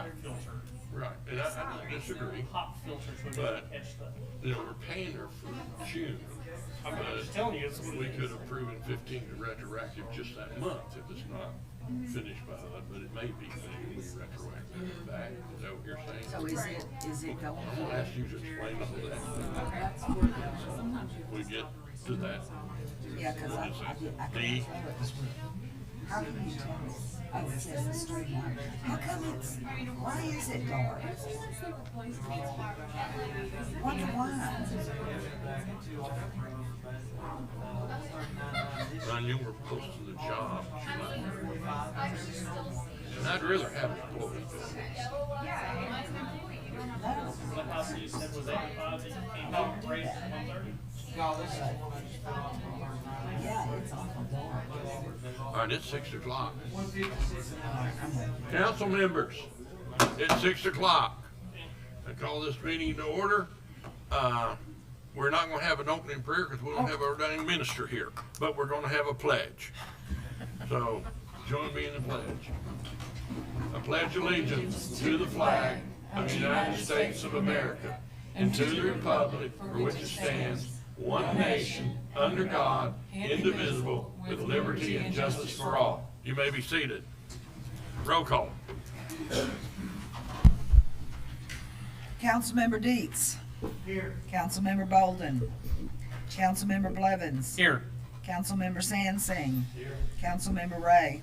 hot filter. Right, and I don't disagree, Hot filters would But- catch the. we're paying her for June. I'm but just telling you, it's what We it could is. have proven 15 to retroactive just that month if it's not finished by HUD, but it may be, but it can be retroactive back. Is that what you're saying? So is it going I'm gonna ask you to explain all that. We get to that. Yeah, cause I D, how can you tell us? Oh, it says the street light. How come why is it dark? Wonder why? Ron, you were close to the job. And I'd rather have an employee. The house that you said was 85, that you came out and raised to 130. Yeah, it's awful dark. All right, it's 6 o'clock. Council members, it's 6 o'clock. I call this meeting to order. We're not gonna have an opening prayer because we don't have our ordaining minister here, but we're gonna have a pledge. So, join me in the pledge. I pledge allegiance to the flag of the United States of America and to the republic for which it stands, one nation, under God, indivisible, with liberty and justice for all. You may be seated. Roll call. Councilmember Deets. Here. Councilmember Bolden. Councilmember Blevins. Here. Councilmember Sansing. Here. Councilmember Ray.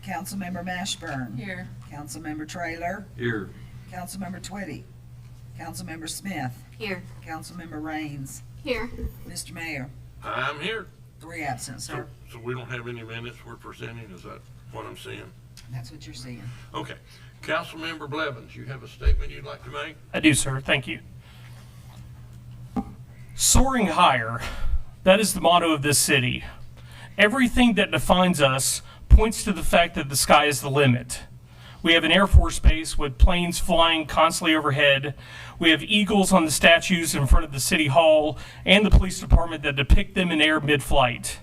Councilmember Mashburn. Here. Councilmember Trailer. Here. Councilmember Twitty. Councilmember Smith. Here. Councilmember Raines. Here. Mr. Mayor, I'm here. 3 absent, sir. So we don't have any minutes we're presenting, is that what I'm seeing? That's what you're seeing. Okay. Councilmember Blevins, you have a statement you'd like to make? I do, sir. Thank you. Soaring higher. That is the motto of this city. Everything that defines us points to the fact that the sky is the limit. We have an Air Force base with planes flying constantly overhead. We have eagles on the statues in front of the city hall and the police department that depict them in air mid-flight.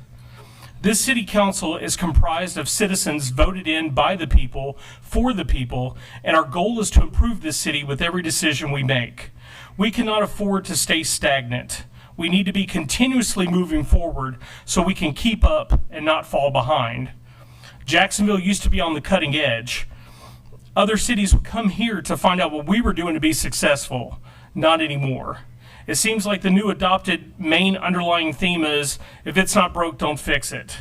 This city council is comprised of citizens voted in by the people, for the people, and our goal is to improve this city with every decision we make. We cannot afford to stay stagnant. We need to be continuously moving forward so we can keep up and not fall behind. Jacksonville used to be on the cutting edge. Other cities would come here to find out what we were doing to be successful. Not anymore. It seems like the new adopted main underlying theme is, if it's not broke, don't fix it.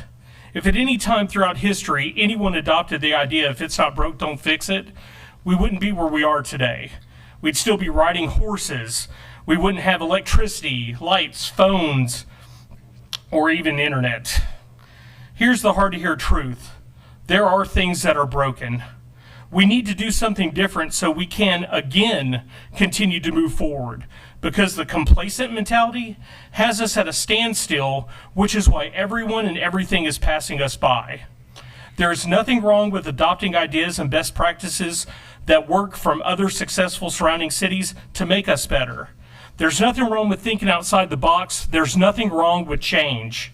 If at any time throughout history anyone adopted the idea, if it's not broke, don't fix it, we wouldn't be where we are today. We'd still be riding horses. We wouldn't have electricity, lights, phones, or even internet. Here's the hard-to-hear truth. There are things that are broken. We need to do something different so we can, again, continue to move forward. Because the complacent mentality has us at a standstill, which is why everyone and everything is passing us by. There is nothing wrong with adopting ideas and best practices that work from other successful surrounding cities to make us better. There's nothing wrong with thinking outside the box. There's nothing wrong with change.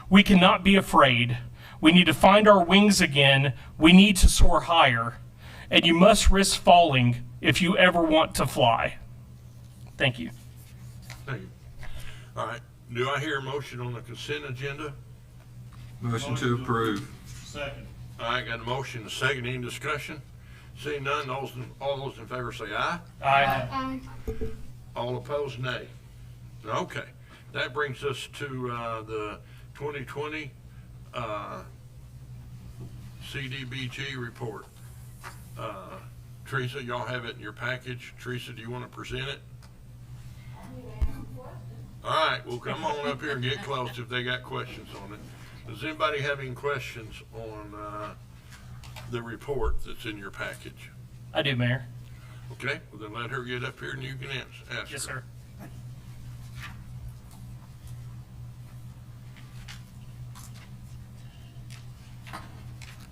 We cannot be afraid. We need to find our wings again. We need to soar higher. And you must risk falling if you ever want to fly. Thank you. Thank you. All right. Do I hear a motion on the consent agenda? Motion to approve. Second. All right, got a motion, a second, any discussion? Seeing none, all those in favor say aye. Aye. All opposed, nay. Okay, that brings us to the 2020 CDBG report. Teresa, y'all have it in your package. Teresa, do you want to present it? All right, well, come on up here and get close if they got questions on it. Does anybody have any questions on the report that's in your package? I do, Mayor. Okay, well then let her get up here and you can ask her. Yes, sir.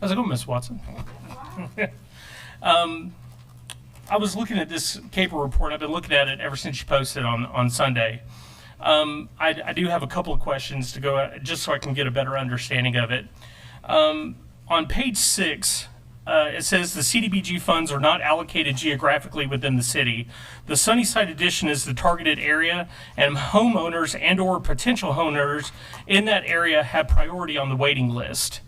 How's it going, Miss Watson? I was looking at this CAPER report. I've been looking at it ever since you posted on Sunday. I do have a couple of questions to go just so I can get a better understanding of it. On page 6, it says the CDBG funds are not allocated geographically within the city. The Sunnyside addition is the targeted area, and homeowners and/or potential homeowners in that area have priority on the waiting list.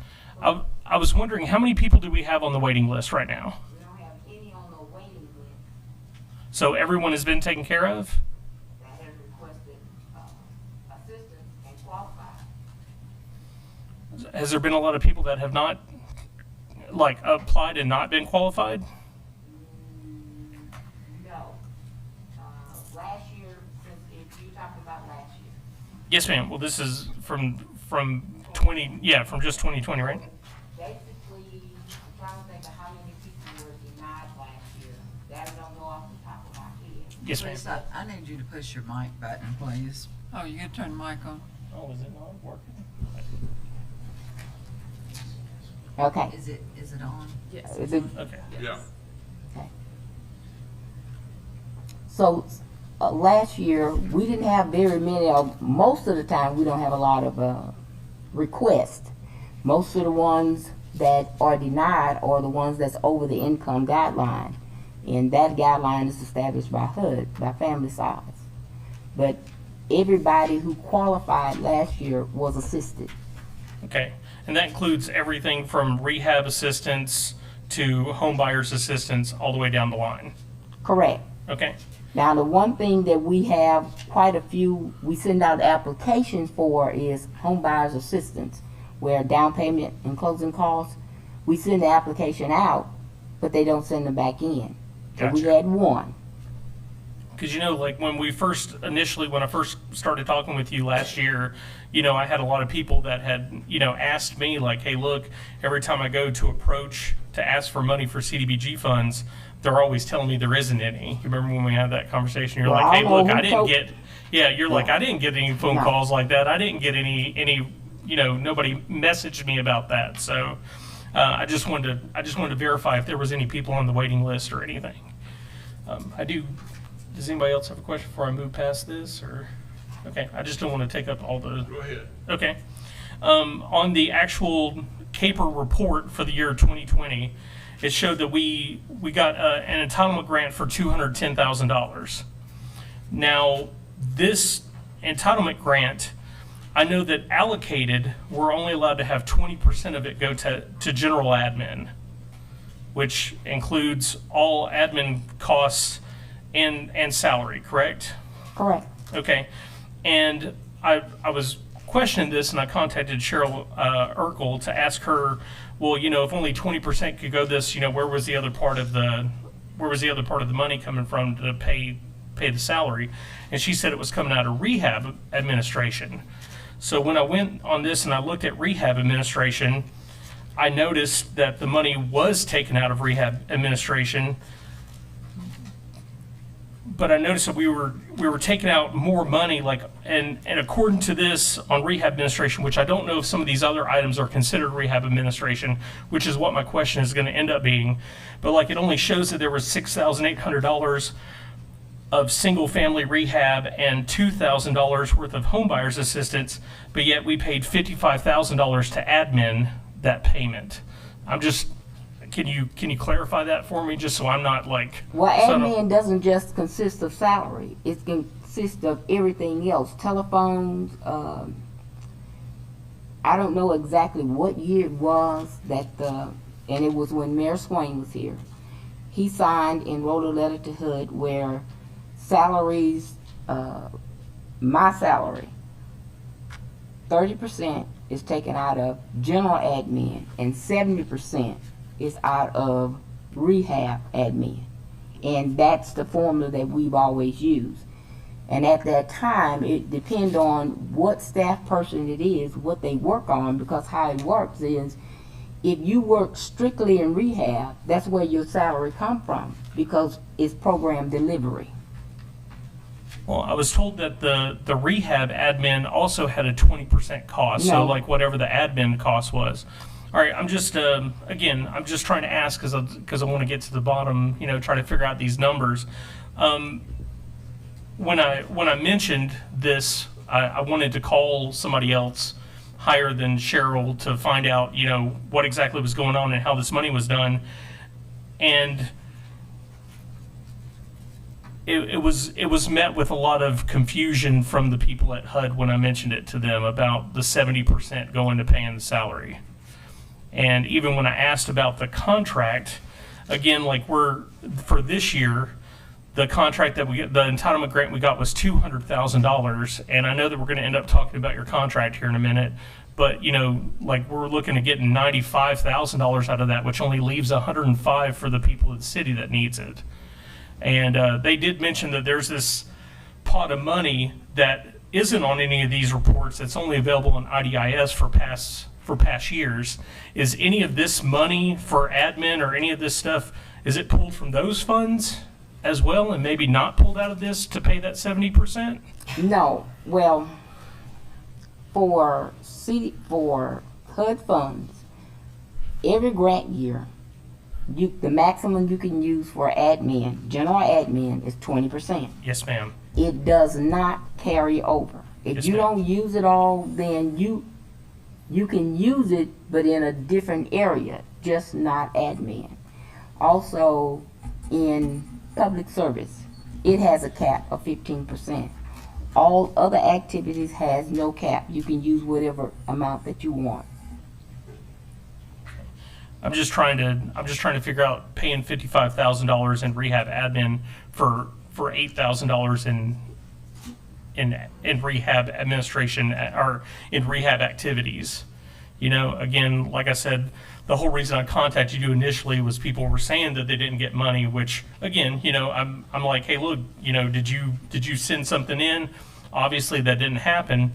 I was wondering, how many people do we have on the waiting list right now? We don't have any on the waiting list So everyone has been taken care of? that have requested, assistance and qualified. Has there been a lot of people that have not, like, applied and not been qualified? No. Last year, since if you talking about last year, Yes, ma'am. Well, this is from 20, yeah, from just 2020, right? basically, I'm trying to think of how many people were denied last year. That I don't know off the top of my head. Yes, ma'am. Lisa, I need you to push your mic button, please. Oh, you gotta turn the mic on. Oh, is it not working? Okay. Is it on? Yes. Is it, Okay. Yeah. so, last year, we didn't have very many, most of the time, we don't have a lot of, requests. Most of the ones that are denied are the ones that's over the income guideline. And that guideline is established by HUD, by family size. But everybody who qualified last year was assisted. Okay. And that includes everything from rehab assistance to home buyers assistance all the way down the line. Correct. Okay. Now, the one thing that we have quite a few, we send out applications for is home buyers assistance, where down payment and closing costs, we send the application out, but they don't send them back in. So we Gotcha. had one. Because, you know, like when I first started talking with you last year, you know, I had a lot of people that had, you know, asked me like, hey, look, every time I go to approach to ask for money for CDBG funds, they're always telling me there isn't any. You remember when we had that conversation? You're Well, like, I hey, don't know look, who I didn't told- get, yeah, you're like, I didn't get any phone No. calls like that. I didn't get any, you know, nobody messaged me about that. So I just wanted to verify if there was any people on the waiting list or anything. Does anybody else have a question before I move past this, or? Okay, I just don't want to take up all the, Go ahead. okay. On the actual CAPER report for the year 2020, it showed that we got an entitlement grant for $210,000. Now, this entitlement grant, I know that allocated, we're only allowed to have 20% of it go to general admin, which includes all admin costs and salary, correct? Correct. Okay. And I was questioning this, and I contacted Cheryl Urkel to ask her, well, you know, if only 20% could go this, you know, where was the other part of the money coming from to pay the salary? And she said it was coming out of rehab administration. So when I went on this and I looked at rehab administration, I noticed that the money was taken out of rehab administration, but I noticed that we were taking out more money, like, and according to this on rehab administration, which I don't know if some of these other items are considered rehab administration, which is what my question is going to end up being, but like it only shows that there was $6,800 of single family rehab and $2,000 worth of home buyers assistance, but yet we paid $55,000 to admin that payment. I'm just, can you clarify that for me, just so I'm not like. Well, so I don't- admin doesn't just consist of salary. It consists of everything else. Telephones, I don't know exactly what year it was that and it was when Mayor Swain was here. He signed and wrote a letter to HUD where salaries, my salary, 30% is taken out of general admin and 70% is out of rehab admin. And that's the formula that we've always used. And at that time, it depends on what staff person it is, what they work on, because how it works is, if you work strictly in rehab, that's where your salary come from, because it's program delivery. Well, I was told that the rehab admin also had a 20% cost, so No. like whatever the admin cost was. All right, I'm just, again, I'm just trying to ask because I want to get to the bottom, you know, try to figure out these numbers. When I mentioned this, I wanted to call somebody else higher than Cheryl to find out, you know, what exactly was going on and how this money was done. And it was met with a lot of confusion from the people at HUD when I mentioned it to them about the 70% going to paying the salary. And even when I asked about the contract, again, like for this year, the contract that the entitlement grant we got was $200,000. And I know that we're going to end up talking about your contract here in a minute, but you know, like we're looking at getting $95,000 out of that, which only leaves $105 for the people of the city that needs it. And they did mention that there's this pot of money that isn't on any of these reports. That's only available in IDIS for past years. Is any of this money for admin or any of this stuff, is it pulled from those funds as well and maybe not pulled out of this to pay that 70%? No, well, for HUD funds, every grant year, the maximum you can use for admin, general admin, is 20%. Yes, ma'am. It does not carry over. If Yes, you ma'am. don't use it all, then you can use it, but in a different area, just not admin. Also, in public service, it has a cap of 15%. All other activities has no cap. You can use whatever amount that you want. I'm just trying to figure out paying $55,000 in rehab admin for $8,000 in rehab administration or in rehab activities. You know, again, like I said, the whole reason I contacted you initially was people were saying that they didn't get money, which again, you know, I'm like, hey, look, you know, did you send something in? Obviously that didn't happen.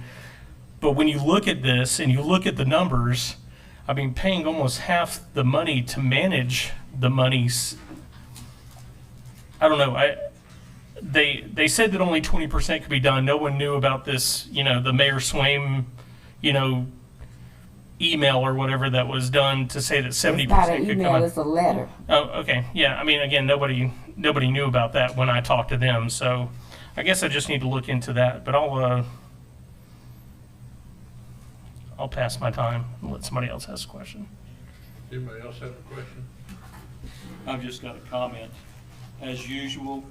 But when you look at this and you look at the numbers, I mean, paying almost half the money to manage the monies, I don't know. They said that only 20% could be done. No one knew about this, you know, the Mayor Swaim, you know, email or whatever that was done to say that 70% It's not an could come email, out. it's a letter. Oh, okay. Yeah, I mean, again, nobody knew about that when I talked to them. So I guess I just need to look into that. But I'll pass my time and let somebody else ask a question. Anybody else have a question? I've just got a comment. As usual,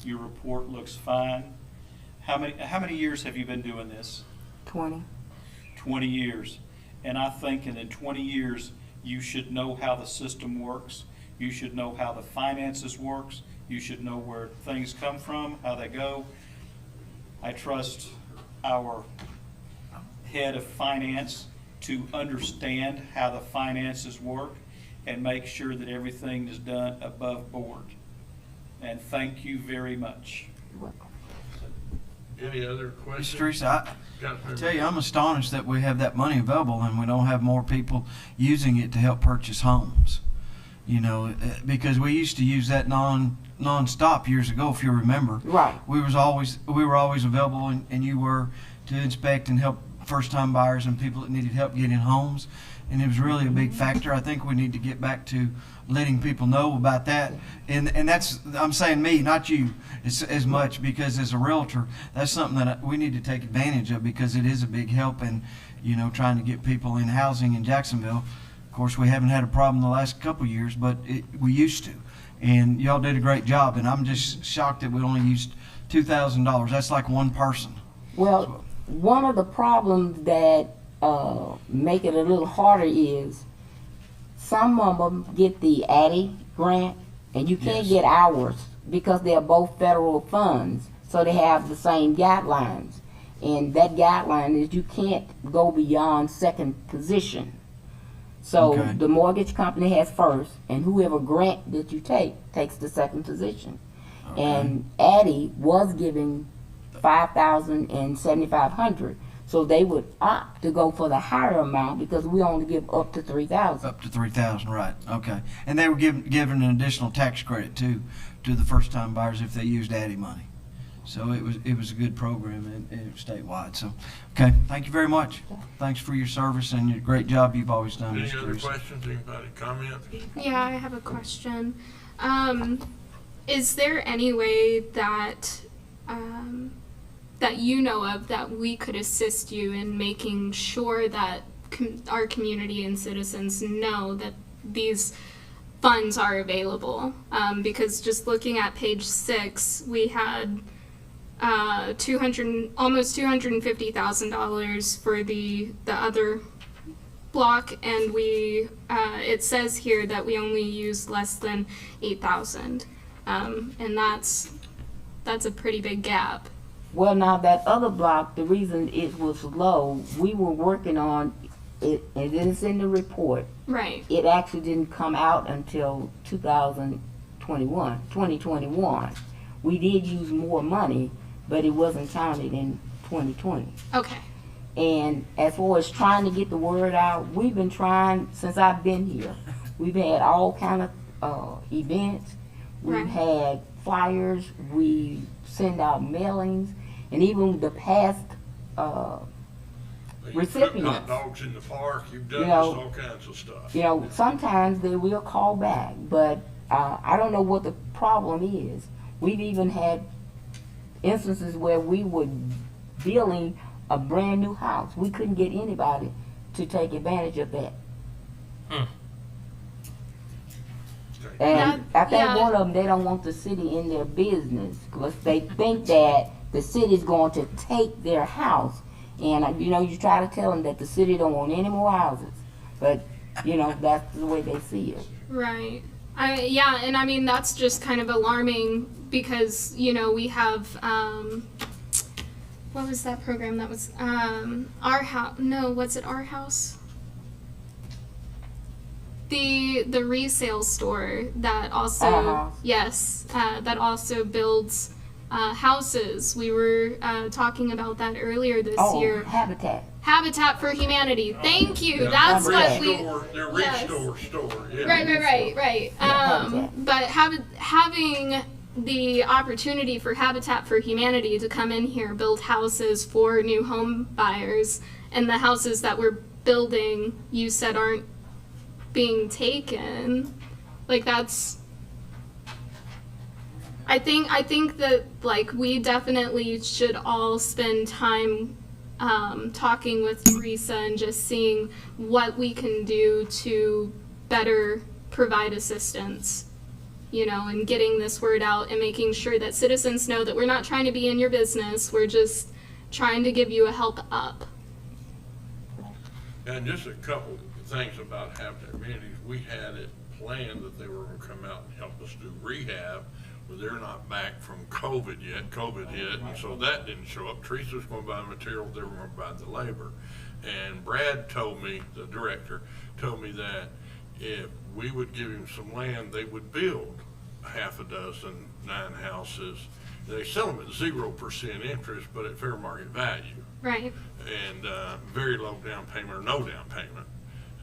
your report looks fine. How many years have you been doing this? 20. 20 years. And I think in 20 years, you should know how the system works. You should know how the finances works. You should know where things come from, how they go. I trust our head of finance to understand how the finances work and make sure that everything is done above board. And thank you very much. Any other Mr. questions? Teresa, I Councilmember? tell you, I'm astonished that we have that money available and we don't have more people using it to help purchase homes. You know, because we used to use that non-stop years ago, if you remember. Right. We were always available, and you were to inspect and help first-time buyers and people that needed help getting homes. And it was really a big factor. I think we need to get back to letting people know about that. And that's, I'm saying me, not you, as much, because as a realtor, that's something that we need to take advantage of, because it is a big help in, you know, trying to get people in housing in Jacksonville. Of course, we haven't had a problem the last couple of years, but we used to. And y'all did a great job, and I'm just shocked that we only used $2,000. That's like one person. Well, one of the problems that make it a little harder is some of them get the ADDIE grant, and you can't Yes. get ours because they're both federal funds, so they have the same guidelines. And that guideline is you can't go beyond second position. So Okay. the mortgage company has first, and whoever grant that you take takes the second position. And ADDIE was giving 5,000 and 7,500, so they would opt to go for the higher amount because we only give up to 3,000. Up to 3,000, right? Okay. And they were given an additional tax credit too to the first-time buyers if they used ADDIE money. So it was a good program and statewide. So, okay, thank you very much. Thanks for your service and your great job you've always done, Any Mr. other Teresa. questions? Anybody comment? Yeah, I have a question. Is there any way that that you know of that we could assist you in making sure that our community and citizens know that these funds are available? Because just looking at page 6, we had almost $250,000 for the other block, and we it says here that we only used less than 8,000, and that's a pretty big gap. Well, now that other block, the reason it was low, we were working on it, and it's in the report. Right. It actually didn't come out until 2021. We did use more money, but it wasn't counted in 2020. Okay. And as far as trying to get the word out, we've been trying since I've been here. We've had all kind of events. We've Right. had flyers. We send out mailings, and even the past You've cooked recipients. hot dogs in the park, you've done You know, all kinds of stuff. You know, sometimes they will call back, but I don't know what the problem is. We've even had instances where we were building a brand new house. We couldn't get anybody to take advantage of that. And I think Yeah. one of them, they don't want the city in their business because they think that the city's going to take their house. And, you know, you try to tell them that the city don't want any more houses. But, you know, that's the way they see it. Right. Yeah, and I mean, that's just kind of alarming because, you know, we have, what was that program that was, Our House, no, what's it, Our House? The resale store that also, Our House. yes, that also builds houses. We were talking about that earlier this year. Habitat. Habitat for Humanity. Thank you. Yeah, That's their what we. store, their yes. store, yeah. Right. But having the opportunity for Habitat for Humanity to come in here, build houses for new home buyers, and the houses that we're building, you said aren't being taken. Like that's. I think that like we definitely should all spend time talking with Teresa and just seeing what we can do to better provide assistance, you know, and getting this word out and making sure that citizens know that we're not trying to be in your business. We're just trying to give you a help up. And just a couple things about Habitat Communities, we had it planned that they were gonna come out and help us do rehab, but they're not back from COVID yet. COVID hit, and so that didn't show up. Teresa was gonna buy the materials, they were gonna buy the labor. And Brad told me, the director, told me that if we would give him some land, they would build half a dozen, 9 houses. They sell them at 0% interest, but at fair market value. Right. And very low down payment or no down payment.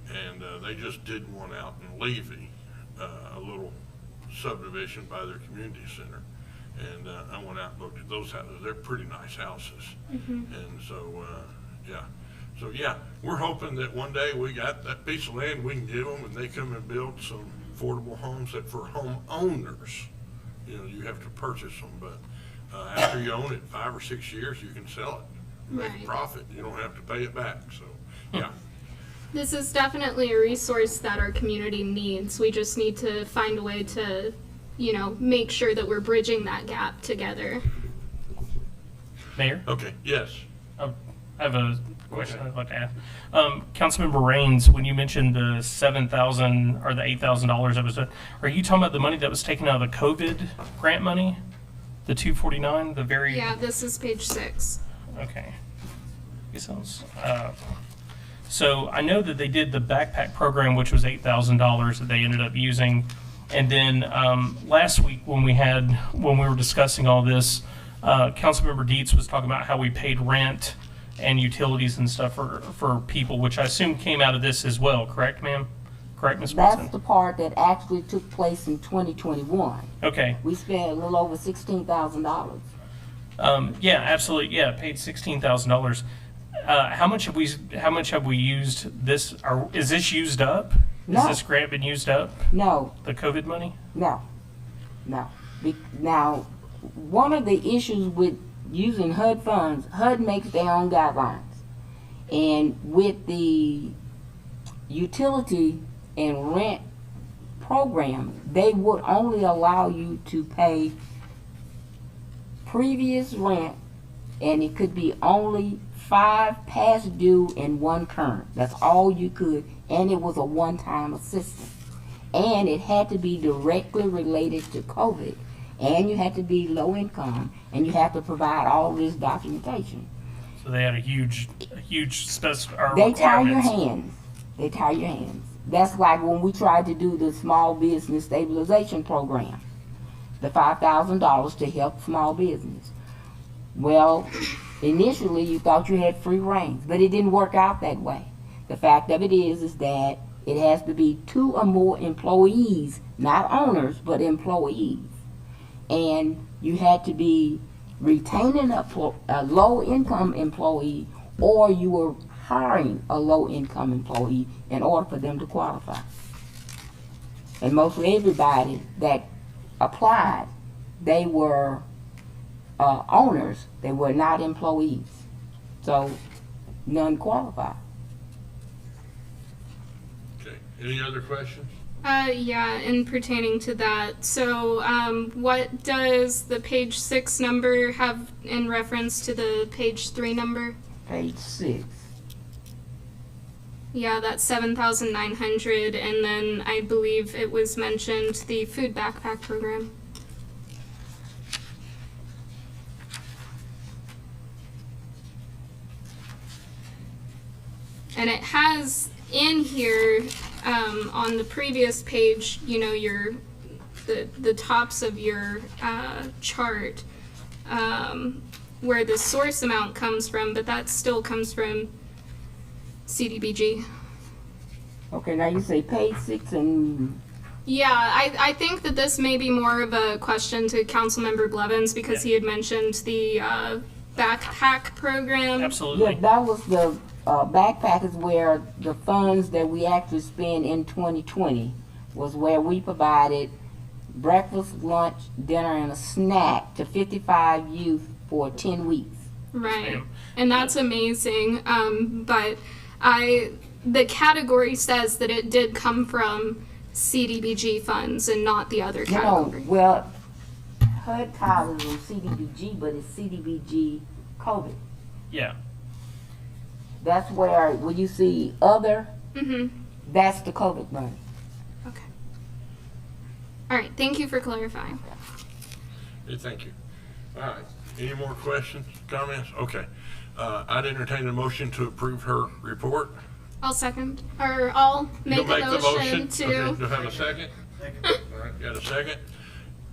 And they just did one out in Levy, a little subdivision by their community center. And I went out and looked at those houses. They're pretty nice houses. And so, yeah. So, yeah, we're hoping that one day we got that piece of land, we can give them and they come and build some affordable homes that for homeowners, you know, you have to purchase them. But after you own it 5 or 6 years, you can sell it, make Right. a profit. You don't have to pay it back. So, yeah. This is definitely a resource that our community needs. We just need to find a way to, you know, make sure that we're bridging that gap together. Mayor, Okay, yes. I have a question I'd like to ask. Councilmember Raines, when you mentioned the $7,000 or the $8,000 that was, are you talking about the money that was taken out of the COVID grant money? The 249, the very. Yeah, this is page 6. Okay. This sounds, so I know that they did the backpack program, which was $8,000 that they ended up using. And then last week when we were discussing all this, Councilmember Dietz was talking about how we paid rent and utilities and stuff for people, which I assume came out of this as well, correct, ma'am? Correct, Ms. That's Watson? the part that actually took place in 2021. Okay. We spent a little over $16,000. Yeah, absolutely. Yeah, paid $16,000. How much have we used this? Is this used up? No. Has this grant been used up? No, The COVID money? no. Now, one of the issues with using HUD funds, HUD makes their own guidelines. And with the utility and rent program, they would only allow you to pay previous rent, and it could be only 5 past due and 1 current. That's all you could, and it was a one-time assistance. And it had to be directly related to COVID, and you had to be low income, and you had to provide all this documentation. So they had a huge They tie your requirements. hands. They tie your hands. That's like when we tried to do the small business stabilization program, the $5,000 to help small business. Well, initially you thought you had free reins, but it didn't work out that way. The fact of it is that it has to be 2 or more employees, not owners, but employees. And you had to be retaining a low-income employee, or you were hiring a low-income employee in order for them to qualify. And mostly everybody that applied, they were owners. They were not employees. So none qualified. Okay, any other questions? Yeah, and pertaining to that, so what does the page 6 number have in reference to the page 3 number? Page 6. Yeah, that's 7,900, and then I believe it was mentioned the food backpack program. And it has in here, on the previous page, you know, the tops of your chart, where the source amount comes from, but that still comes from CDBG. Okay, now you say page 6 and Yeah, I think that this may be more of a question to Councilmember Blevins because he had mentioned the backpack program. Absolutely. yeah, that was the backpack is where the funds that we actually spent in 2020 was where we provided breakfast, lunch, dinner, and a snack to 55 youth for 10 weeks. Right, ma'am. and that's amazing. But the category says that it did come from CDBG funds and not the other You know, category. well, HUD title is on CDBG, but it's CDBG COVID. Yeah. That's where, when you see other, Mm-hmm. that's the COVID money. Okay. All right. Thank you for clarifying. Okay, thank you. All right, any more questions, comments? Okay, I'd entertain a motion to approve her report. I'll second, or I'll make You'll a make the motion? motion Okay, to. do I have a second? All right, got a second?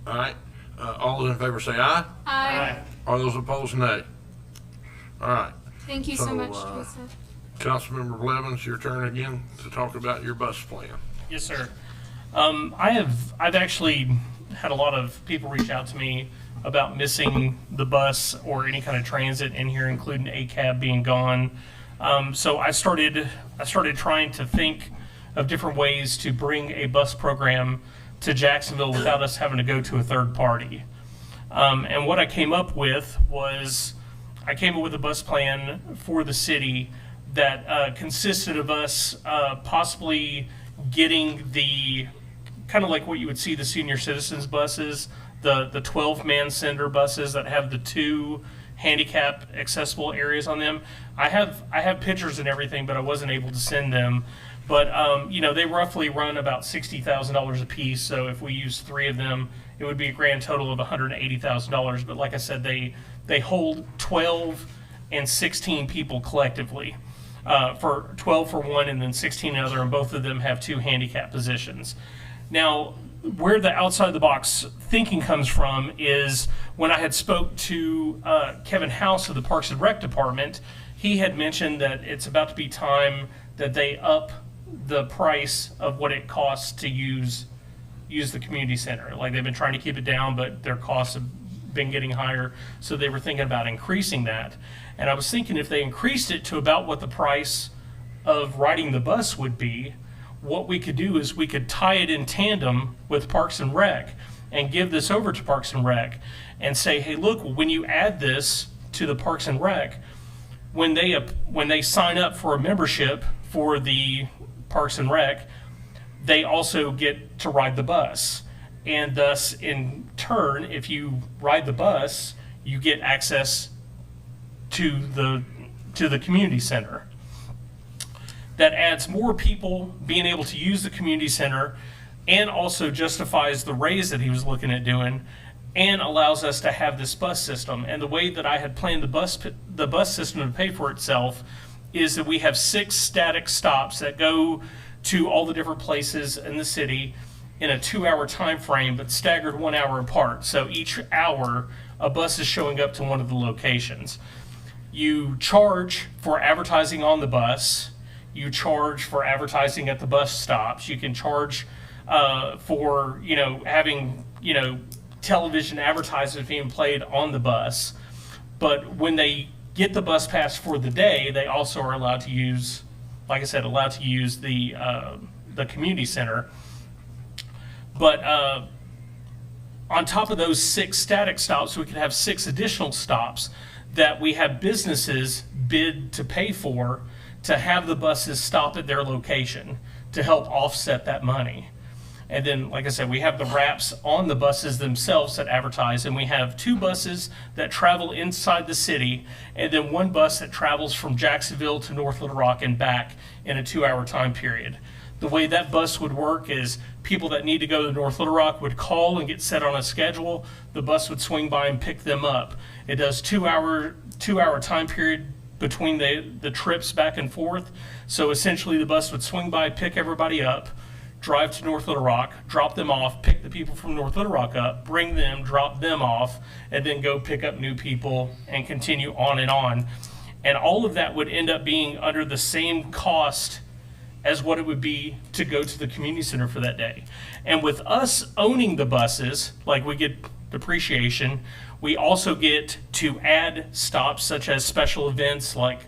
All right, all those in favor say aye. Aye. All those opposed, nay. All right, Thank you so So, much, uh, Teresa. Councilmember Blevins, your turn again to talk about your bus plan. Yes, sir. I've actually had a lot of people reach out to me about missing the bus or any kind of transit in here, including ACAB being gone. So I started trying to think of different ways to bring a bus program to Jacksonville without us having to go to a third party. And what I came up with was a bus plan for the city that consisted of us possibly getting the kind of like what you would see the senior citizens buses, the 12-man sender buses that have the 2 handicap accessible areas on them. I have pictures and everything, but I wasn't able to send them. But you know, they roughly run about $60,000 a piece. So if we use 3 of them, it would be a grand total of $180,000. But like I said, they hold 12 and 16 people collectively. For 12 for one and then 16 another, and both of them have 2 handicap positions. Now, where the outside the box thinking comes from is when I had spoke to Kevin House of the Parks and Rec Department, he had mentioned that it's about to be time that they up the price of what it costs to use the community center. Like, they've been trying to keep it down, but their costs have been getting higher, so they were thinking about increasing that. And I was thinking if they increased it to about what the price of riding the bus would be, what we could do is we could tie it in tandem with Parks and Rec. and give this over to Parks and Rec and say, hey, look, when you add this to the Parks and Rec, when they sign up for a membership for the Parks and Rec, they also get to ride the bus. And thus, in turn, if you ride the bus, you get access to the community center. That adds more people being able to use the community center, and also justifies the raise that he was looking at doing, and allows us to have this bus system. And the way that I had planned the bus system to pay for itself is that we have 6 static stops that go to all the different places in the city in a 2-hour time frame, but staggered 1 hour apart. So each hour, a bus is showing up to one of the locations. You charge for advertising on the bus. You charge for advertising at the bus stops. You can charge for, having, television advertisements being played on the bus. But when they get the bus pass for the day, they also are allowed to use, like I said, the community center. But on top of those 6 static stops, we could have 6 additional stops that we have businesses bid to pay for, to have the buses stop at their location to help offset that money. And then, like I said, we have the wraps on the buses themselves that advertise, and we have 2 buses that travel inside the city, and then 1 bus that travels from Jacksonville to North Little Rock and back in a 2-hour time period. The way that bus would work is people that need to go to North Little Rock would call and get set on a schedule. The bus would swing by and pick them up. It does 2-hour time period between the trips back and forth. So essentially the bus would swing by, pick everybody up, drive to North Little Rock, drop them off, pick the people from North Little Rock up, bring them, drop them off, and then go pick up new people and continue on and on. And all of that would end up being under the same cost as what it would be to go to the community center for that day. And with us owning the buses, like we get depreciation, we also get to add stops such as special events like,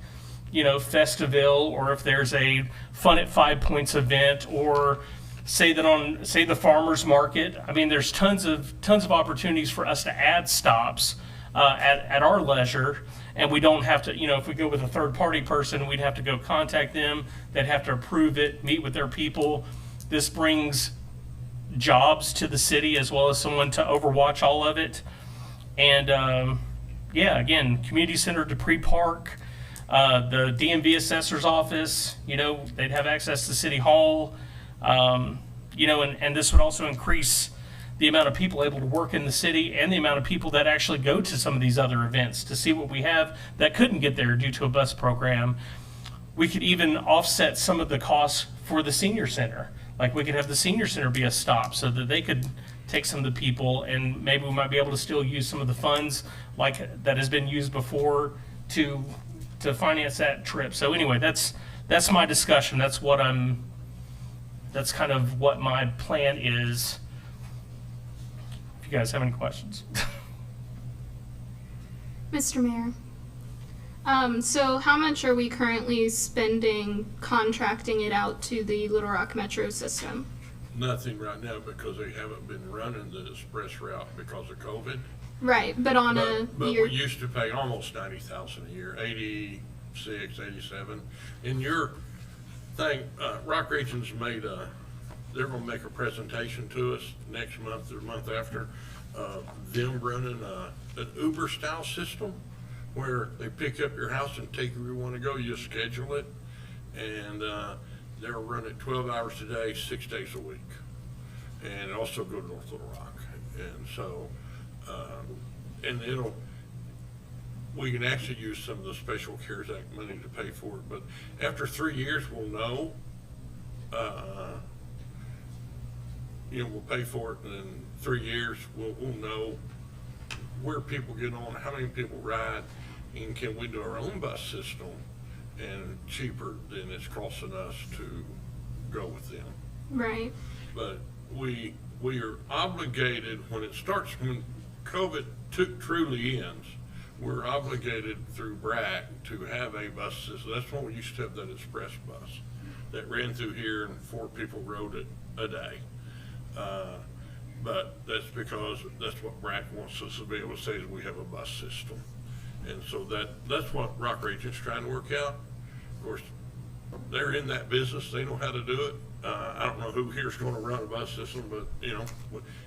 Festivale, or if there's a Fun at 5 Points event, or say the farmers market. I mean, there's tons of opportunities for us to add stops at our leisure. And we don't have to, if we go with a third party person, we'd have to go contact them. They'd have to approve it, meet with their people. This brings jobs to the city as well as someone to overwatch all of it. And again, community center, Dupree Park, the DMV assessor's office, they'd have access to City Hall, and this would also increase the amount of people able to work in the city and the amount of people that actually go to some of these other events to see what we have that couldn't get there due to a bus program. We could even offset some of the costs for the senior center. Like we could have the senior center be a stop so that they could take some of the people, and maybe we might be able to still use some of the funds like that has been used before to finance that trip. So anyway, that's my discussion. That's kind of what my plan is. If you guys have any questions. Mr. Mayor, so how much are we currently spending contracting it out to the Little Rock Metro system? Nothing right now because they haven't been running the express route because of COVID. Right, but on a But year. we used to pay almost 90,000 a year, 86, 87. In your thing, Rock Region's they're gonna make a presentation to us next month or the month after, them running an Uber style system where they pick up your house and take you where you wanna go, you just schedule it. And they'll run it 12 hours a day, 6 days a week. And also go to North Little Rock. And so, we can actually use some of the Special CARES Act money to pay for it, but after 3 years, we'll know, we'll pay for it, and in 3 years, we'll know where people get on, how many people ride, and can we do our own bus system and cheaper than it's costing us to go with them. Right. But we are obligated when COVID truly ends, we're obligated through BRAC to have a bus system. That's when we used to have that express bus that ran through here and 4 people rode it a day. But that's because that's what BRAC wants us to be able to say is we have a bus system. And so that's what Rock Region's trying to work out. Of course, they're in that business, they know how to do it. I don't know who here's gonna run a bus system, but, you know,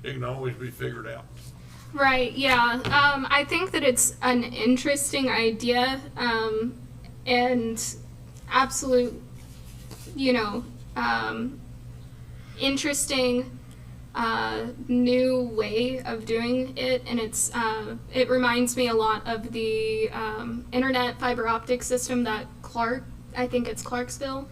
it can always be figured out. Right, yeah. I think that it's an interesting idea, and absolute, interesting new way of doing it, and it reminds me a lot of the internet fiber optic system that I think it's Clarksville.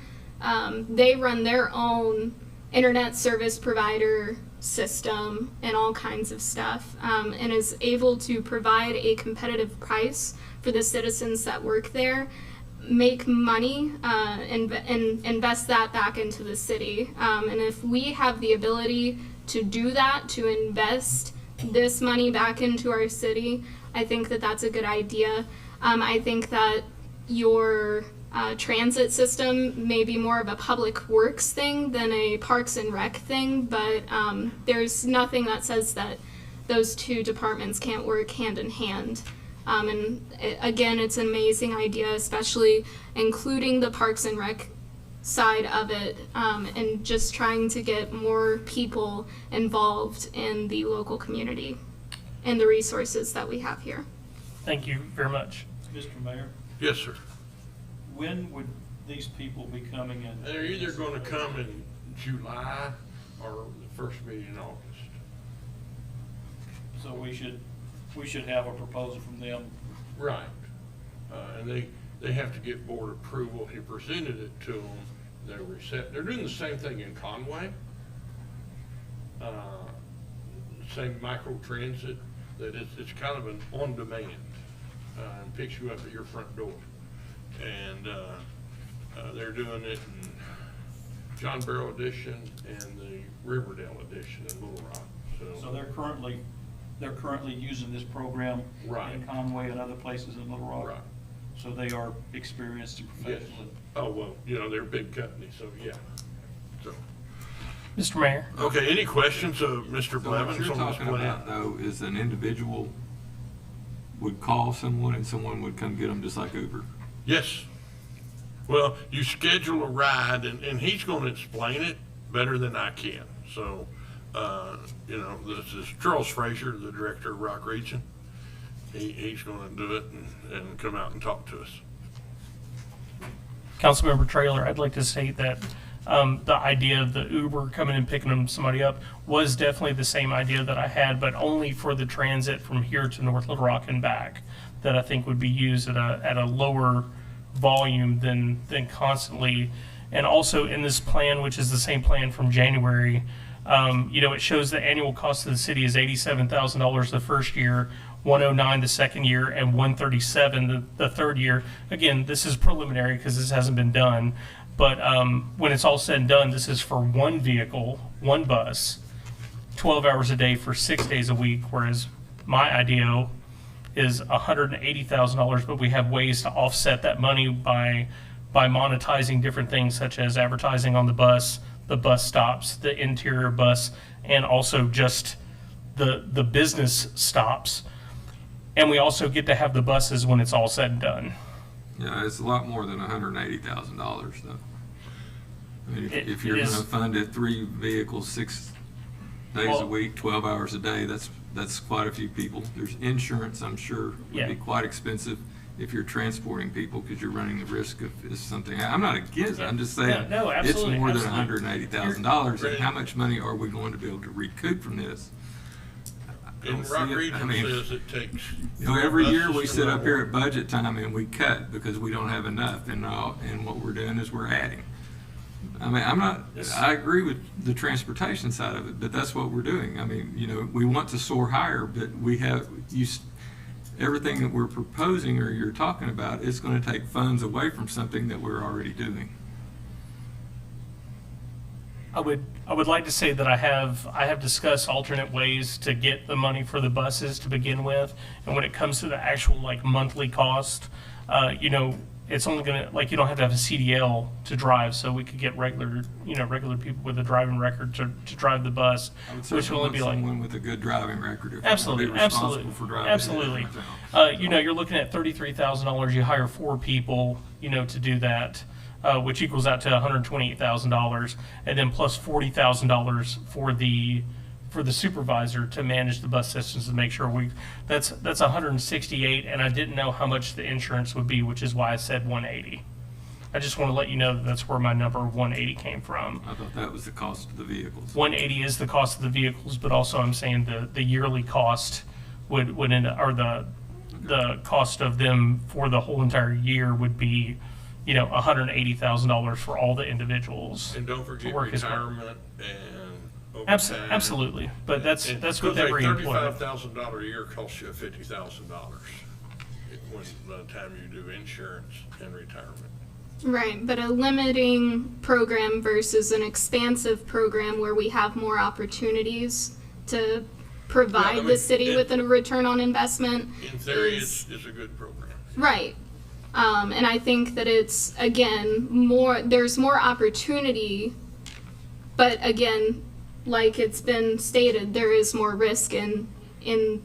They run their own internet service provider system and all kinds of stuff, and is able to provide a competitive price for the citizens that work there, make money, and invest that back into the city. And if we have the ability to do that, to invest this money back into our city, I think that that's a good idea. I think that your transit system may be more of a public works thing than a parks and rec thing, but there's nothing that says that those two departments can't work hand in hand. Again, it's an amazing idea, especially including the parks and rec side of it, and just trying to get more people involved in the local community and the resources that we have here. Thank you very much. Mr. Mayor, Yes, sir. when would these people be coming in? They're either gonna come in July or the first meeting in August. So we should have a proposal from them. Right. And they have to get board approval. He presented it to them. They're doing the same thing in Conway. Same micro transit, that it's kind of an on-demand, and picks you up at your front door. And they're doing it in John Barrow Edition and the Riverdale Edition in Little Rock. So they're currently using this program Right. in Conway and other places in Little Rock. Right. So they are experienced and Yes. professional. Oh, well, they're a big company, so yeah. So, Mr. Mayor, okay, any questions of Mr. So what Blevins you're on this talking about, plan? though, is an individual would call someone and someone would come get them just like Uber. Yes. Well, you schedule a ride, and he's gonna explain it better than I can. So, this is Charles Frazier, the director of Rock Region. He's gonna do it and come out and talk to us. Councilmember Trailer, I'd like to say that the idea of the Uber coming and picking somebody up was definitely the same idea that I had, but only for the transit from here to North Little Rock and back, that I think would be used at a lower volume than constantly. And also in this plan, which is the same plan from January, it shows the annual cost of the city is $87,000 the first year, $109 the second year, and $137 the third year. Again, this is preliminary because this hasn't been done, but when it's all said and done, this is for one vehicle, one bus, 12 hours a day for 6 days a week, whereas my idea is $180,000, but we have ways to offset that money by monetizing different things such as advertising on the bus stops, the interior bus, and also just the business stops. And we also get to have the buses when it's all said and done. Yeah, it's a lot more than $180,000, though. I mean, It if you're is. gonna fund it 3 vehicles, 6 days a Well- week, 12 hours a day, that's quite a few people. There's insurance, I'm sure, Yeah. would be quite expensive if you're transporting people, because you're running the risk of if something. I'm not against it, I'm just saying. No, absolutely, It's more than absolutely. $180,000, and how much money are we going to be able to recoup from this? I don't And see Rock it. I Region mean, says it takes. every year we buses sit to up run. here at budget time and we cut because we don't have enough, and what we're doing is we're adding. I mean, I agree with the transportation side of it, but that's what we're doing. I mean, we want to soar higher, but everything that we're proposing or you're talking about is going to take funds away from something that we're already doing. I would like to say that I have discussed alternate ways to get the money for the buses to begin with, and when it comes to the actual monthly cost, it's only gonna, like, you don't have to have a CDL to drive, so we could get regular people with a driving record to drive the bus, I would which certainly will only want be like, someone with a good driving record. If absolutely, they're gonna be responsible absolutely, for driving absolutely. in town. You're looking at $33,000. You hire 4 people, to do that, which equals out to $128,000, and then plus $40,000 for the supervisor to manage the bus systems and make sure that's 168, and I didn't know how much the insurance would be, which is why I said 180. I just want to let you know that that's where my number of 180 came from. I thought that was the cost of the vehicles. 180 is the cost of the vehicles, but also I'm saying the yearly cost would end up, or the cost of them for the whole entire year would be, $180,000 for all the individuals. And don't forget Work as well. retirement and overtime. Absolutely, but that's with every employment. $35,000 a year costs you $50,000 when by the time you do insurance and retirement. Right, but a limiting program versus an expansive program where we have more opportunities to provide Yeah, I the mean, city with a return on investment. In theory, is- it's a good program. Right. And I think that it's, again, there's more opportunity, but again, like it's been stated, there is more risk in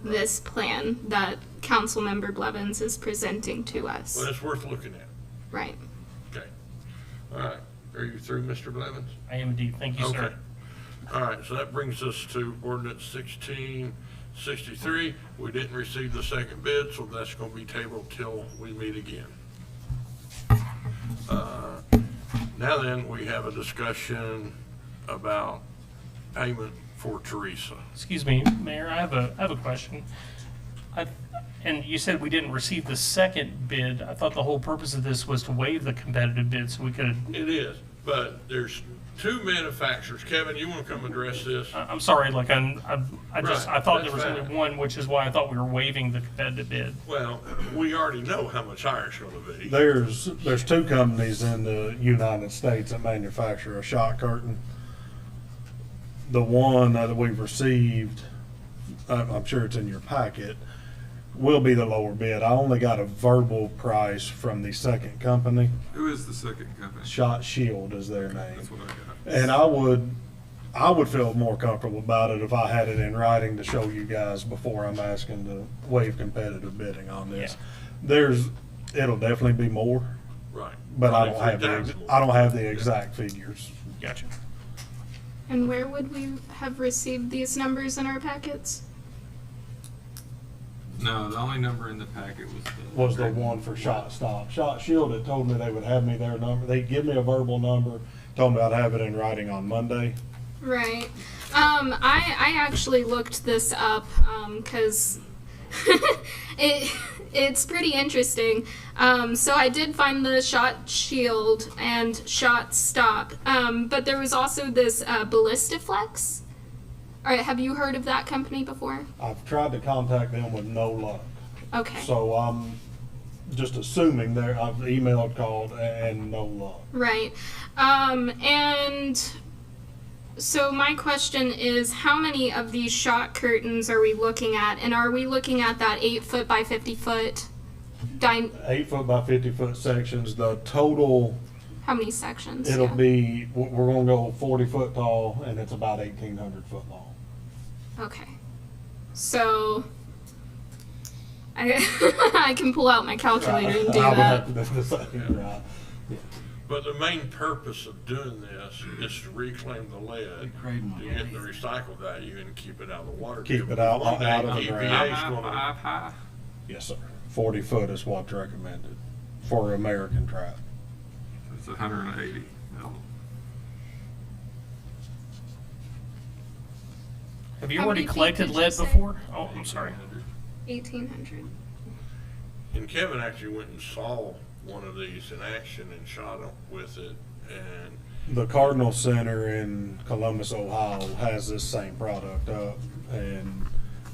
this plan that Councilmember Blevins is presenting to us. But it's worth looking at. Right. Okay. All right. Are you through, Mr. Blevins? I am indeed. Thank you, Okay. sir. All right, so that brings us to ordinance 1663. We didn't receive the second bid, so that's going to be tabled till we meet again. Now then, we have a discussion about payment for Teresa. Excuse me, Mayor, I have a question. And you said we didn't receive the second bid. I thought the whole purpose of this was to waive the competitive bid so we could, It is, but there's 2 manufacturers. Kevin, you want to come address this? I'm sorry, like I thought there was that's only fine. one, which is why I thought we were waiving the competitive bid. Well, we already know how much higher it's going to be. There's 2 companies in the United States that manufacture a shot curtain. The one that we've received, I'm sure it's in your packet, will be the lower bid. I only got a verbal price from the second company. Who is the second company? Shot Shield is their name. That's what I got. And I would feel more comfortable about it if I had it in writing to show you guys before I'm asking to waive competitive bidding on this. It'll definitely be more, Right. but I Probably don't have 3 times more. I don't have the exact figures. Gotcha. And where would we have received these numbers in our packets? No, the only number in the packet Was the one for Shot Stop. Shot Shield had told me they would have me their number. They'd give me a verbal number, told me I'd have it in writing on Monday. Right. I actually looked this up because it's pretty interesting. So I did find the Shot Shield and Shot Stop, but there was also this Ballistiflex. All right, have you heard of that company before? I've tried to contact them with no luck. Okay. So I'm just assuming I've emailed, called, and no luck. Right. And so my question is, how many of these shot curtains are we looking at? And are we looking at that 8 foot by 50 foot? 8 foot by 50 foot sections. The total, How many sections? it'll Yeah. be, we're gonna go 40 foot tall, and it's about 1,800 foot long. Okay. So I can pull out my calculator and do I would that. have to do the same, right. But the main purpose of doing this is to reclaim the lead, to get the recycle value and keep it out of the water. Keep it out One day of the EPA ground. is gonna- high. Yes, sir. 40 foot is what's recommended for American trout. It's 180. Have you How already many feet collected did you lead say? before? Oh, I'm sorry. 1,800. And Kevin actually went and saw one of these in action and shot him with it, and The Cardinal Center in Columbus, Ohio has this same product up, and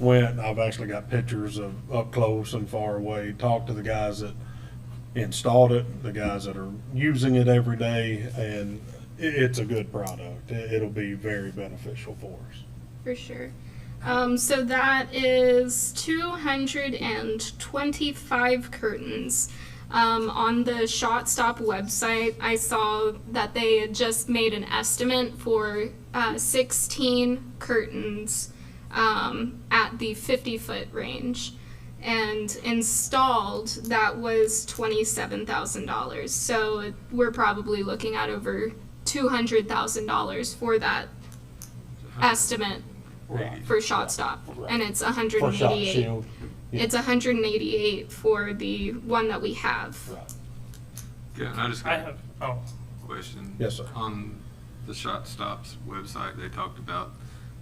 I've actually got pictures of up close and far away, talked to the guys that installed it, the guys that are using it every day, and it's a good product. It'll be very beneficial for us. For sure. So that is 225 curtains. On the Shot Stop website, I saw that they had just made an estimate for 16 curtains at the 50-foot range. And installed, that was $27,000. So we're probably looking at over $200,000 for that estimate for Shot Stop. And it's For shot 188. shield. Yeah. It's 188 for the one that we have. Right. Yeah, and I just I got have, a question. Yes, sir. On the Shot Stops website, they talked about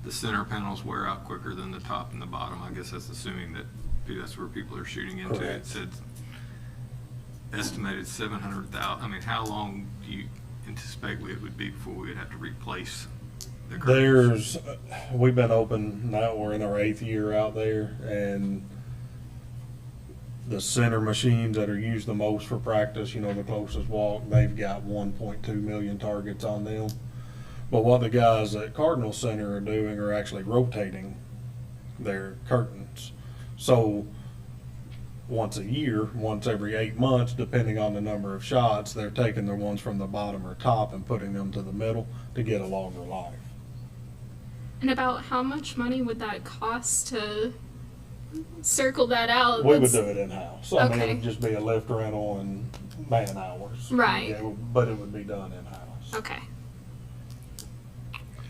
the center panels wear out quicker than the top and the bottom. I guess that's assuming that that's where people are shooting into. It Correct. said estimated 700,000. I mean, how long do you anticipate it would be before we would have to replace the curtains? We've been open now, we're in our 8th year out there, and the center machines that are used the most for practice, the closest walk, they've got 1.2 million targets on them. But what the guys at Cardinal Center are doing are actually rotating their curtains. So once a year, once every 8 months, depending on the number of shots, they're taking the ones from the bottom or top and putting them to the middle to get a longer life. And about how much money would that cost to circle that out? We would That's- do it in-house. I mean, it Okay. would just be a lift rental and man hours. Right. Yeah, but it would be done in-house. Okay.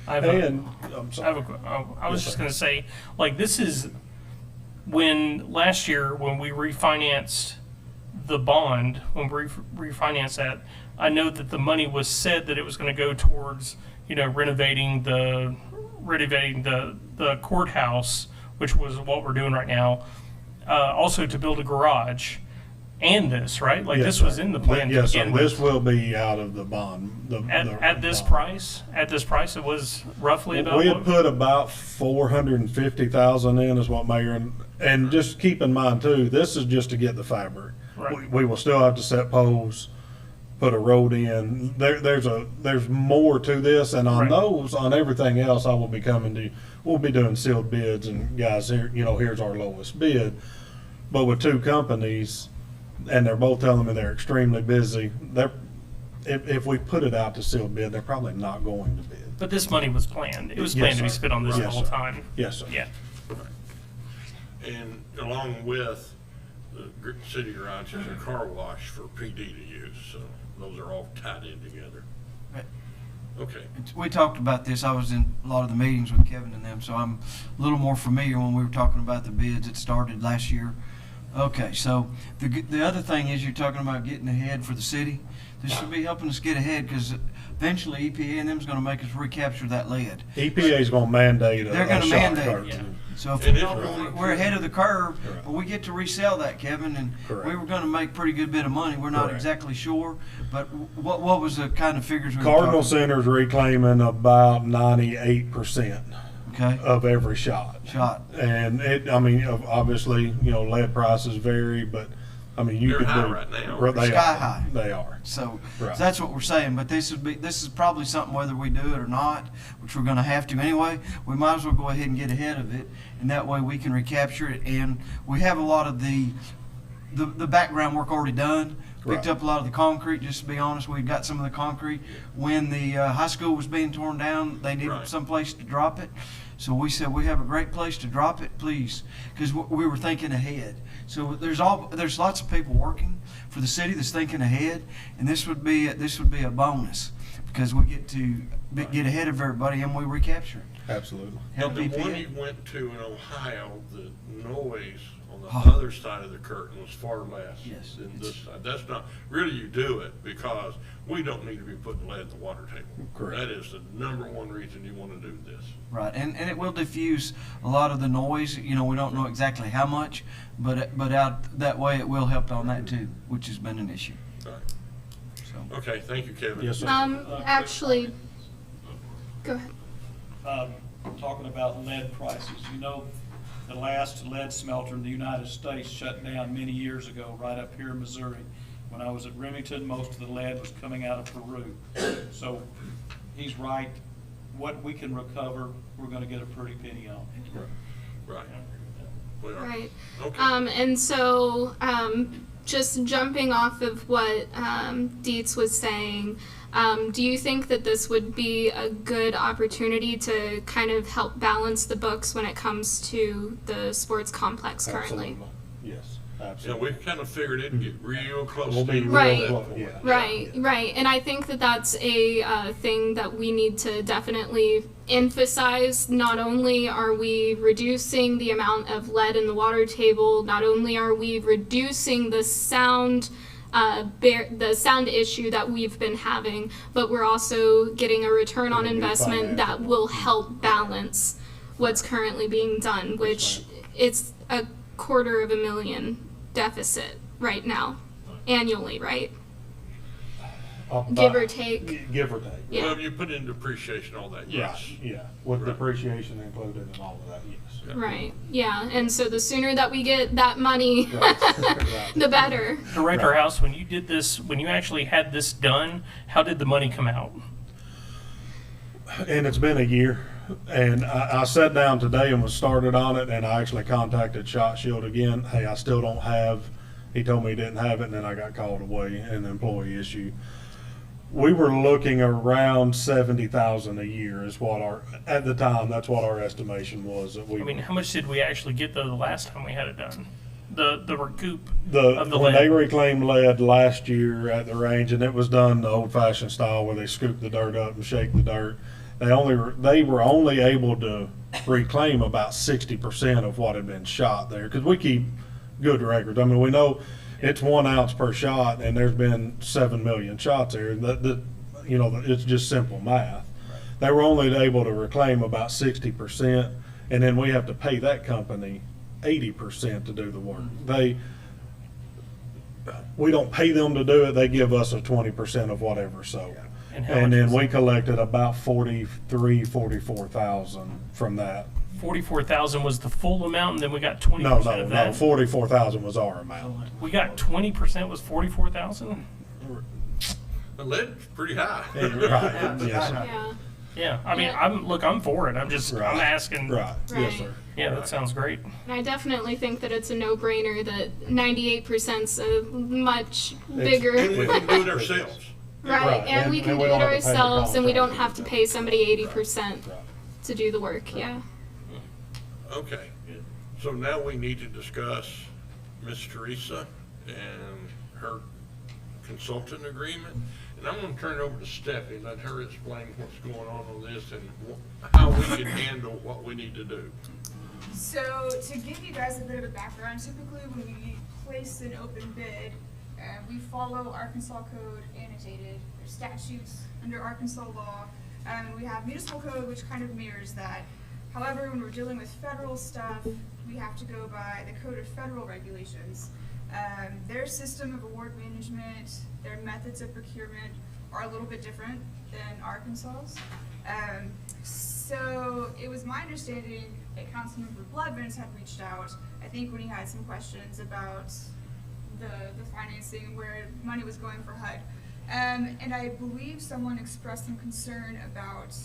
I have a, And, I'm I sorry. have I was Yes, just sir. going to say, like, this is when last year when we refinanced the bond, when we refinanced that, I know that the money was said that it was going to go towards, renovating the courthouse, which was what we're doing right now. Also to build a garage, and this, right? Like Yes, this was sir. in the plan to Yes, sir. begin This with. will be out of the bond. At this bond. price, it was roughly about. We had what- put about 450,000 in is what Mayor, and just keep in mind too, this is just to get the fabric. Right. We will still have to set poles, put a road in. There's more to this, and on Right. on everything else, I will be we'll be doing sealed bids, and guys, here's our lowest bid. But with two companies, and they're both telling me they're extremely busy, if we put it out to sealed bid, they're probably not going to bid. But this money was planned. It was Yes, planned to be sir. spent on this the Yes, whole sir. time. Yes, sir. Yeah. And along with the city garages, a car wash for PD to use, so those are all tied in together. Right. Okay, We talked about this. I was in a lot of the meetings with Kevin and them, so I'm a little more familiar when we were talking about the bids that started last year. Okay, so the other thing is you're talking about getting ahead for the city. This should be helping us get ahead because eventually EPA and them is going to make us recapture that lead. EPA is going to mandate They're a going to shot mandate it. curtain. So if It we is don't, really we're ahead of the curve, Correct. but we get to resell that, Kevin, and Correct. we were going to make pretty good bit of money. We're not Correct. exactly sure, but what was the kind of figures we were Cardinal talking? Center's reclaiming about 98% Okay, of every shot. shot. And obviously, lead prices vary, but you They're could high do. right now. They Sky are. high. They are. So Right. that's what we're saying. But this is probably something whether we do it or not, which we're going to have to anyway. We might as well go ahead and get ahead of it, and that way we can recapture it. And we have a lot of the background work already done. Picked Right. up a lot of the concrete. Just to be honest, we got some of the concrete when the high school was being torn down. They needed Right. some place to drop it. So we said, we have a great place to drop it, please, because we were thinking ahead. So there's lots of people working for the city that's thinking ahead, and this would be a bonus because we get to get ahead of everybody and we recapture it. Absolutely. Help and the one EPA. you went to in Ohio, the noise on the Oh. other side of the curtain was far less Yes, than it's- this side. That's not, really you do it because we don't need to be putting lead in the water table. Correct. That is the number one reason you want to do this. Right, and it will diffuse a lot of the noise. We don't know exactly how much, but out that way it will help on that too, which has been an issue. All right. So. Okay, thank you, Kevin. Yes, sir. Actually, go ahead. Talking about lead prices, the last lead smelter in the United States shut down many years ago, right up here in Missouri. When I was at Remington, most of the lead was coming out of Peru. So he's right. What we can recover, we're gonna get a pretty penny on. Right. We are. Right. Okay. And so, just jumping off of what Dietz was saying, do you think that this would be a good opportunity to kind of help balance the books when it comes to the sports complex currently? Absolutely. Yes, Yeah, absolutely. we kind of figured it'd get real close We'll to be you. real Right. close, yeah. Right. And I think that that's a thing that we need to definitely emphasize. Not only are we reducing the amount of lead in the water table, not only are we reducing the sound issue that we've been having, but we're also getting a return on It'll be investment that financial. will help balance what's currently being done, which it's a $250,000 deficit right now, annually, right? Give or take. Give or take. Yeah. Well, you put in depreciation, all that, yes. Right, yeah, with Right. depreciation included and all of that, yes. Right. Yeah. And so the sooner that we get that money, Right. the better. Director House, when you did this, when you actually had this done, how did the money come out? And it's been a year, and I sat down today and was started on it, and I actually contacted Shot Shield again. Hey, I still don't have, he told me he didn't have it, and then I got called away, an employee issue. We were looking around 70,000 a year is what at the time, that's what our estimation was that we. I mean, how much did we actually get though the last time we had it done? The recoup The, of the when they lead. reclaimed lead last year at the range, and it was done the old-fashioned style where they scoop the dirt up and shake the dirt. They were only able to reclaim about 60% of what had been shot there, because we keep good records. I mean, we know it's 1 ounce per shot, and there's been 7 million shots there. It's just simple math. They were only able to reclaim about 60%, and then we have to pay that company 80% to do the work. We don't pay them to do it, they give us a 20% of whatever, so. And how And much then was we it? collected about 44,000 from that. 44,000 was the full amount, and then we got 20% No, of that. 44,000 was our amount. We got 20% was 44,000. The lead's pretty high. Right, yes, sir. Yeah. Yeah, I mean, Yeah. I'm for it. I'm Right. asking. Right, yes, Right. sir. Yeah, that sounds great. And I definitely think that it's a no-brainer that 98%'s a much bigger. And we can do it ourselves. Right. Right. And we And can we do don't it have to pay the ourselves, and we don't contractor. have to pay somebody 80% Right. to do the work. Yeah. Okay, so now we need to discuss Miss Teresa and her consultant agreement. And I'm gonna turn it over to Stephanie, let her explain what's going on this and how we can handle what we need to do. So to give you guys a bit of a background, typically when we place an open bid, we follow Arkansas Code annotated. There's statutes under Arkansas law, and we have municipal code which kind of mirrors that. However, when we're dealing with federal stuff, we have to go by the Code of Federal Regulations. Their system of award management, their methods of procurement are a little bit different than Arkansas's. So it was my understanding that Councilmember Blevins had reached out, I think when he had some questions about the financing, where money was going for HUD. And I believe someone expressed some concern about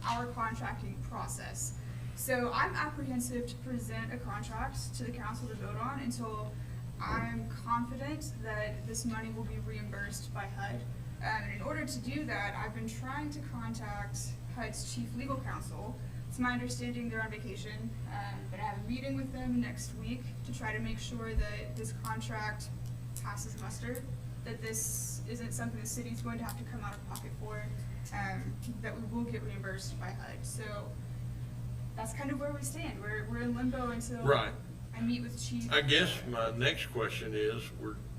our contracting process. So I'm apprehensive to present a contract to the council to vote on until I'm confident that this money will be reimbursed by HUD. And in order to do that, I've been trying to contact HUD's chief legal counsel. It's my understanding they're on vacation, but I have a meeting with them next week to try to make sure that this contract passes muster, that this isn't something the city's going to have to come out of pocket for, that we will get reimbursed by HUD. So that's kind of where we stand. We're in limbo until Right. I meet with chief. I guess my next question is,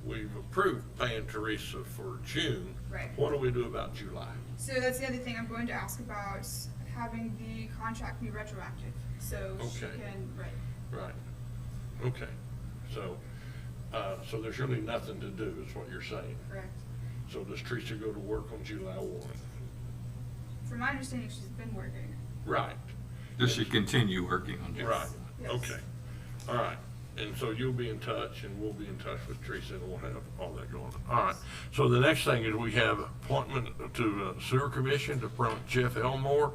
we've approved paying Teresa for June. Right. What do we do about July? So that's the other thing I'm going to ask about, having the contract be retroactive, so she Okay. can, right. Right, okay, so there's really nothing to do, is what you're saying. Correct. So does Teresa go to work on July 1? From my understanding, she's been working. Right, Does she continue working on it? right, Yes. okay, all right. And so you'll be in touch, and we'll be in touch with Teresa, and we'll have all that going on. All right, so the next thing is we have appointment to Sewer Commission to appoint Jeff Elmore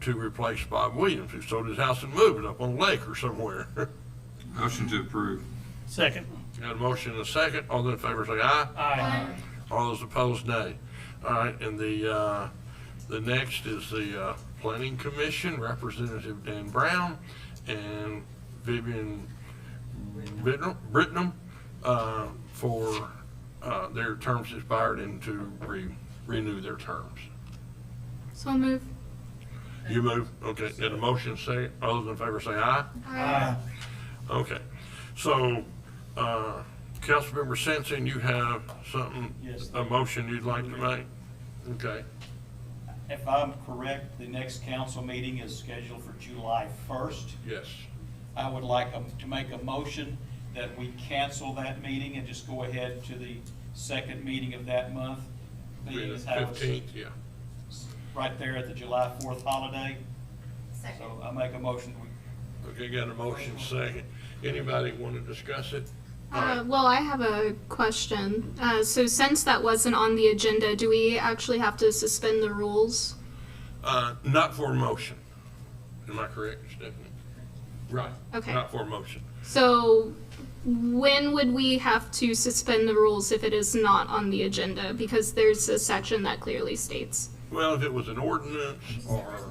to replace Bob Williams, who sold his house and moved it up on a lake or somewhere. Motion to approve. Second. Got a motion and a second. All those in favor say aye. Aye. All those opposed, nay. All right, and the next is the Planning Commission, Representative Dan Brown and Vivian Britnum, for their terms expired and to renew their terms. So move. You move? Okay, got a motion, say, all those in favor say aye. Aye. Okay, so, Councilmember Sampson, you have something, Yes. a motion you'd like to make? Okay, If I'm correct, the next council meeting is scheduled for July 1st. yes. I would like to make a motion that we cancel that meeting and just go ahead to the second meeting of that month. being as how it's 15th, yeah. right there at the July 4th holiday. So I make a motion, Okay, got a motion, second. Anybody want to discuss it? Well, I have a question. So since that wasn't on the agenda, do we actually have to suspend the rules? Not for a motion. Am I correct, Stephanie? Right. Okay. Not for a motion. So when would we have to suspend the rules if it is not on the agenda? Because there's a section that clearly states. Well, if it was an ordinance or,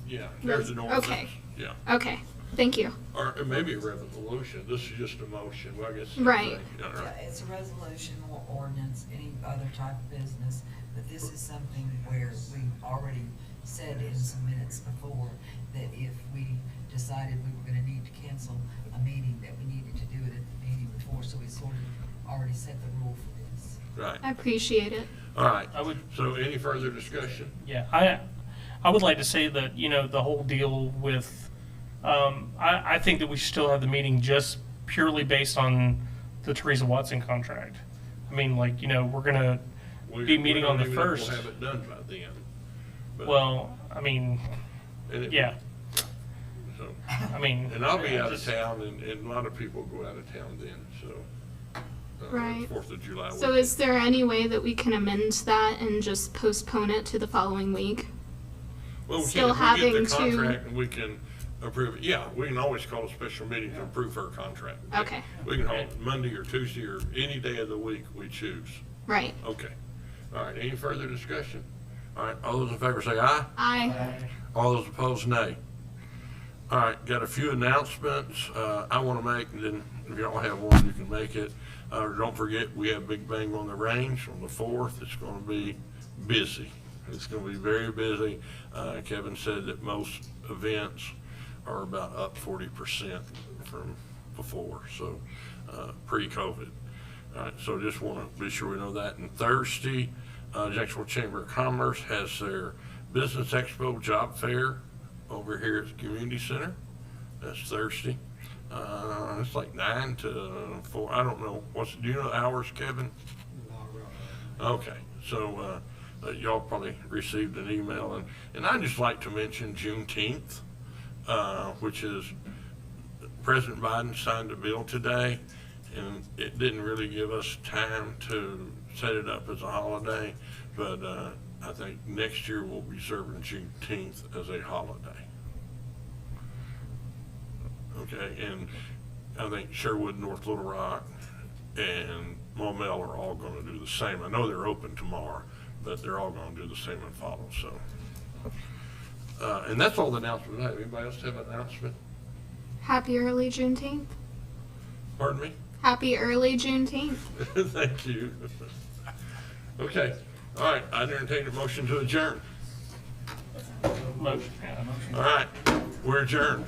yeah, there's an ordinance. Okay. Yeah, Okay, thank you. or it may be a resolution. This is just a motion. Well, I guess. Right. Yeah, Yeah, right. it's a resolution or ordinance, any other type of business, but this is something where we've already said in some minutes before that if we decided we were gonna need to cancel a meeting, that we needed to do it at the meeting before, so we sort of already set the rule for this. Right. I appreciate it. All right. I would, So any further discussion? yeah, I would like to say that, you know, the whole deal with, I think that we should still have the meeting just purely based on the Teresa Watson contract. I mean, like, you know, we're gonna be meeting on the We don't even know if 1st. We'll have it done by then. But- Well, I mean, and it- yeah, So, I mean. and I'll be I out of just- town and a lot of people go out of town then, so. Right. 4th of July. So weekend. is there any way that we can amend that and just postpone it to the following week? Well, we can, still if we having get the to- contract and we can approve it, yeah, we can always call a special meeting to approve her contract. Okay, We can hold it Monday or Tuesday or any day of the week we choose. right. Okay. All right, any further discussion? All right, all those in favor say aye. Aye. All those opposed, nay. All right, got a few announcements I want to make, and then if y'all have one, you can make it. Don't forget, we have Big Bang on the Range on the 4th. It's going to be busy. It's going to be very busy. Kevin said that most events are about up 40% from before, so pre-COVID. All right, so just want to be sure we know that. And Thursday, Jacksonville Chamber of Commerce has their Business Expo Job Fair over here at the Community Center. That's Thursday. It's like 9 to 4. I don't know. Do you know the hours, Kevin? Okay, so y'all probably received an email. And I'd just like to mention Juneteenth, which is President Biden signed a bill today, and it didn't really give us time to set it up as a holiday, but I think next year we'll be serving Juneteenth as a holiday. Okay, and I think Sherwood, North Little Rock, and Maumelle are all going to do the same. I know they're open tomorrow, but they're all going to do the same and follow, so. And that's all the announcements I have. Anybody else have an announcement? Happy early Juneteenth. Pardon me? Happy early Juneteenth. Thank you. Okay, all right, I entertain a motion to adjourn. Motion, yeah. All right, we're adjourned.